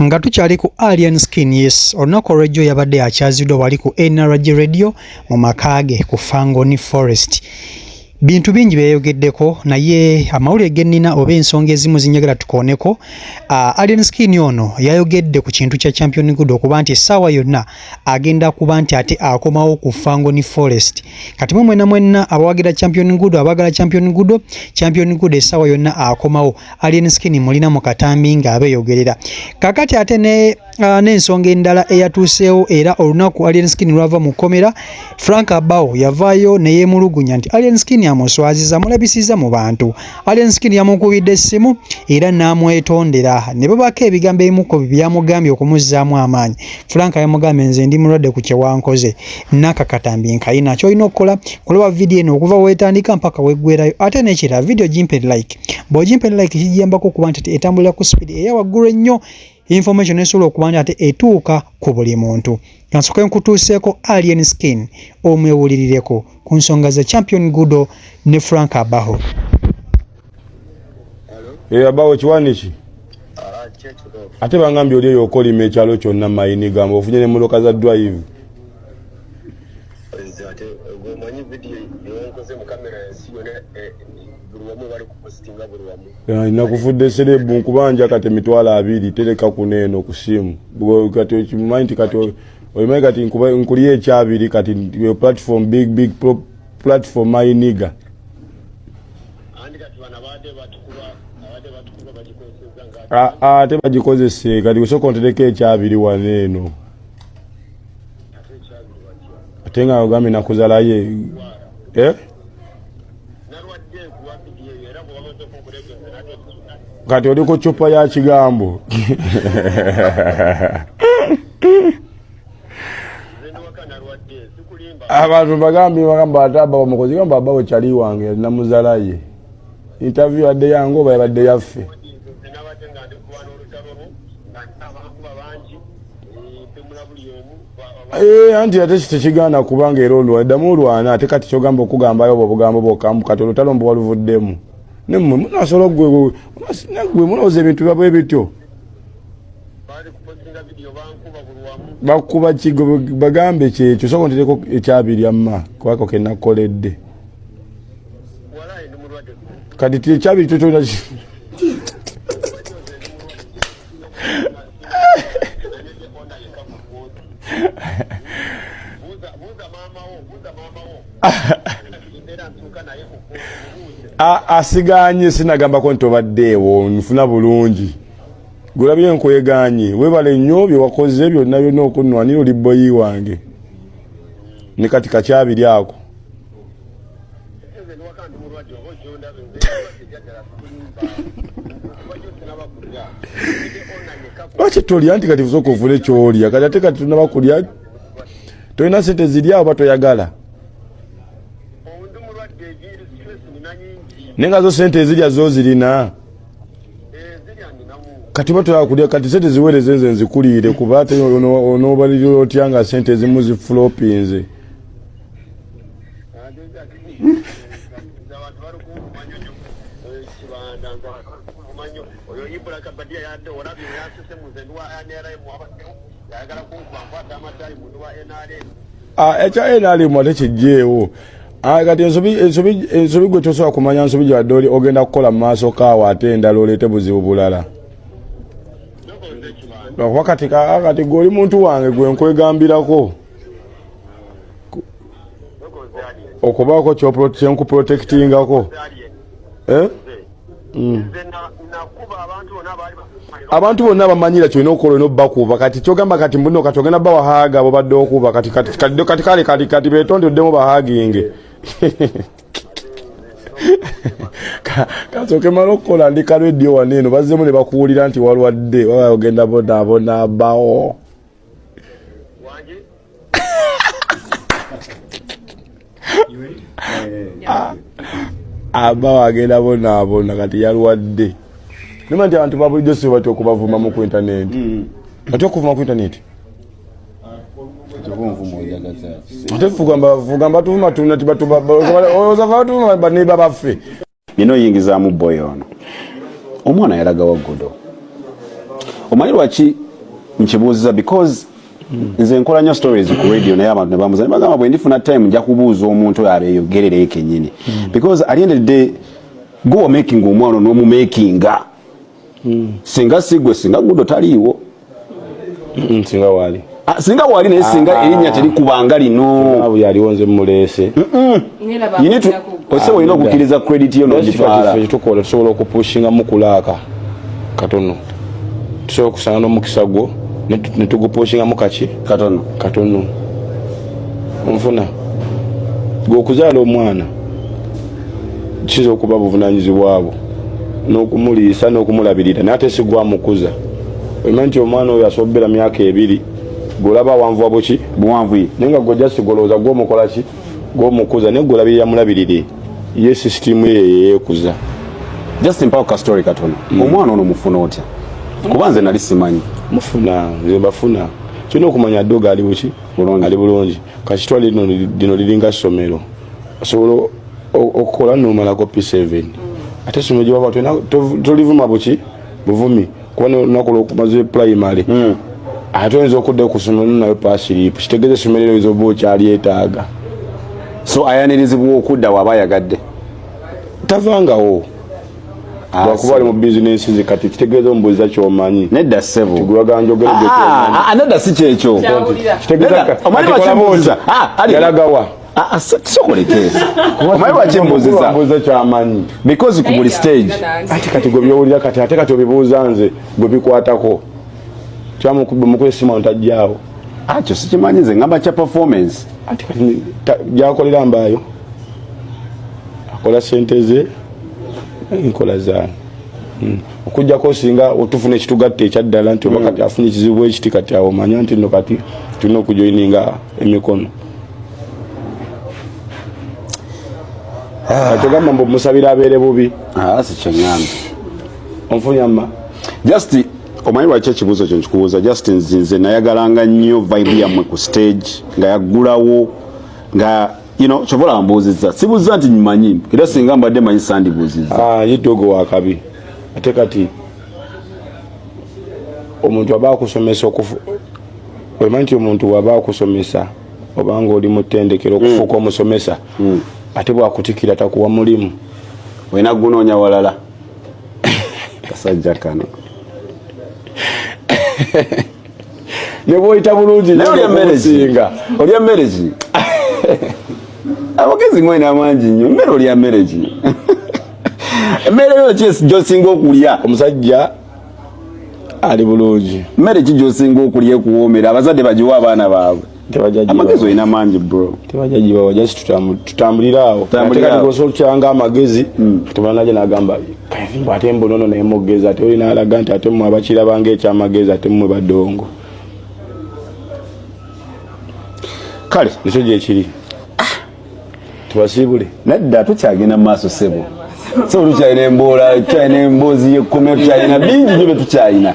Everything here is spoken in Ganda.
nga tukyali ku Alien Skin. Yes, olunaku olw'ejjo yabadde akyaziddwa wali ku NRG Radio mu makaage ku Fangoni Forest. Bintu bingi byeyogeddeko naye amawulire gennina oba ensonga ezimu zinyagala tukooneko. Alien Skin ono yayogedde ku kintu kya Champion Good okuba nti essaawa yonna agenda kuba nti ate akomawo ku Fangoni Forest. Kati mwenna abawagira Champion Good abagala Champion Good essaawa yonna akomawo. Alien Skin mulina mu katambi ng'abeeyogerera. Kakati ate n'ensonga endala eyatuuseewo era olunaku Alien Skin lwava mu kkomera, Frank Abao yavaayo ne yeemulugunya nti Alien Skin amuswaziza mulabisiza mu bantu. Alien Skin yamukubidde essimu era n'amwetondera ne babako ebigambo ebimuko byamugambye okumuzzaamu amaanyi. Frank yamugambye nze ndi mulwadde ku kye wankoze n'akakatambi nkayina ky'olina okukola kulaba vidiyo eno okuva weetandika mpaka weggwerayo ate n'ekirala vidiyo gimpe like. Bw'ogimpe like kijiyambako okuba nti etambulira ku speed eya waggulu ennyo. Information esobola okuba nti ate etuuka ku buli muntu. Nasooka nkutuuseeko Alien Skin omwewulirireko ku nsonga za Champion Good ne Frank Abao. Abao kiwaniki? Ate bangambye oli eyo okolima ekyalo kyonna mayini gamba ofunye n'emmotoka za drive. Nakufudde serebu nkubanja kati emitwalo 2 tereka kuneeno ku simu. Kati okimanyi nti kati oyimanyi kati nkuliye ekyabiri kati platform big platform mayiniga. Ate bagikozese kati kusooka ontereko ekyabiri waneeno. Ate nga ogambe nakuzalaye. Kati oli ku chupa ya kigambo. Abantu bagamba ataba omukozi gamba Abao kyali wange namuzalaye. Interview adde yango bayabadde yaffe. Anti ate kikigaana kubanga era olwaddamu olwana ate kati kyogamba okugambayo obugambo bwokambu kati olutalo mbu waluvuddemu. Nemmwe munasobola gwe munoze ebintu byabwe bityo. Bakuba kigo bagambe kyekyo soko ntereko ekyabiri amma kwako kenakoledde. Kati ekyabiri tutona asiganye sinagambako nti obaddeewo nfuna bulungi. Gulabye enkweganye webale nnyo bye wakoze byonna byonna okunnwanira oli boyi wange. Ne kati kakyabiri ako. Lwaki tolya nti kati busooka ovule kyolya kati ate kati tunaba kulya tolina sente ziri awo batoyagala. Nenga zo sente ezirya zo zirina. Kati batoya kulya kati sente ziwereze nze nzikulire kuba ate onobalirira otyanga sente zimu ziflopinze. Echa NRM ate kijjeewo. Kati ensobi gwe tosobola kumanya nsobi gy'adde oli ogenda kukola mu maaso kaawo ate endala oleete buzibu bulala. Wakati gw'oli muntu wange gwe nkwegambirako. Okubaako kyenkuprotectingako. Abantu bonna bamanyira kyolina okukola n'obbakuba kati kyogamba kati mbuno kati ogenda bawahaaga abo badde okuba kati beetondeddemu bahaaginge. Kasooke mala okukola ndika rediyo waneeno bazzemu ne bakuwulira nti walwadde waba ogenda bonaabona Abao. Abao agenda bonaabona kati yalwadde. Nima nti abantu babulijjo si batya okubavumamu ku internet. Batya okuvuma ku internet. Ate fugamba tuvuma tuna tibatuba ozava tuvuma baniba baffe. Nino yingizaamu boy ono. Omwana yalaga waggudo. omanyi lwaki nkibuuziza because nze nkola nnyo stories ku radio naye abantu ne bamuza ne bagamba bwe ndifuna time nja kubuuza omuntu oyo abeeyogerere kennyini because at the end of the day go making omwana n'omumakinga singa sigwe singa gudo taliiwo singa wali singa wali naye singa erinnya terikubanga lino abo yaliwo nze muleese ose olina okukkiriza credit yo n'ogitwala tukola tusobola okupushinga mukulaaka katono tusobola okusanga n'omukisa gwo ne tugupushinga mukaki katono onfuna gw'okuzaala omwana kiyinza okuba buvunaanyizibwa bwo n'okumuliisa n'okumulabirira naye ate si gwamukuza omanyi nti omwana oyo asobera myaka 2 golaba wanvu wabuki buwanvu naye nga gojja sigolooza gwomukola ki gwomukuza naye golabirira mulabirire ye sisitimu ye yeekuza just mpawo ka story katono omwana ono mufuna otya kuba nze nali simanyi mufuna nze mbafuna kirina okumanya ddoga ali buki ali bulungi kakitwala lino liringa ssomero osobola okukola nomalako P7 ate essomero gye waba tolivuma buki buvumi kuba nonakola okumaze primary ate oyinza okudda ku ssomero nayo pasiripu kitegeeza essomero eryo oyinza oba okyalyetaaga so ayanirizibwa okudda waba ayagadde tavangawo lwakuba ali mu bizinensi ze kati kitegeeza omubuuliza kyomanyi nedda ssebo tigulaga njogere nedda si kyekyo yalagawa sokolekeza omanyi lwakimbuuziza kyamanyi because ku buli stage ati kati gwe byowulira kati ate kati obibuuza nze gwe bikwatako kyamukube esimu ntajjaawo akyo sikimanyi nze ngamba kya performance ati kati gyakolera mbaayo akola sente ze enkola zange okujjako singa otufuna ekitugatta ekyaddala nti oba kati afunye ekizibu ekiti kati awo manya nti nno kati tulina okujoyininga emikono atogamba mbu musabira abeere bubi sikyeŋŋambe onfunyamma just omanyi lwaki ekibuuzo kyo nkikubuuza just nze nayagalanga nnyo vibe yammwe ku stage nga yaggulawo nga kyobola mbuuzizza sibuuza nti nyimanyi era singa mbadde manyi sandibuuzizza yiddogo wakabi ate kati omuntu aba akusomesa omanyi nti omuntu waba akusomesa obanga oli mu ttendekero okufuuka omusomesa ate bwakutikira takuwa mulimu olina gunoonya walala kasajja kano ne bwoyita bulungi olya mmere ki abagezi mwena amangi nnyo mmere olya mmere ki emmere yo ki gyosinga okulya omusajja ali bulungi mmere ki gyosinga okulya ekuwoomera abazadde bagiwa abaana baabwe amagezi olina mangi bro tebajagibawa jasi tutambulira awo osokyanga amagezi tubanaje nagamba kayimba ate mbonono naye mugezi ate olina alaga nti ate mmwe abakirabanga ekyamagezi ate mmwe badongo kale ekyo gyekiri tubasiibule nedda tukyagenda mu maaso ssebo so tukyalina emboola tukyalina emboozi y'ekkomera tukyalina bingi nyo bye tukyalina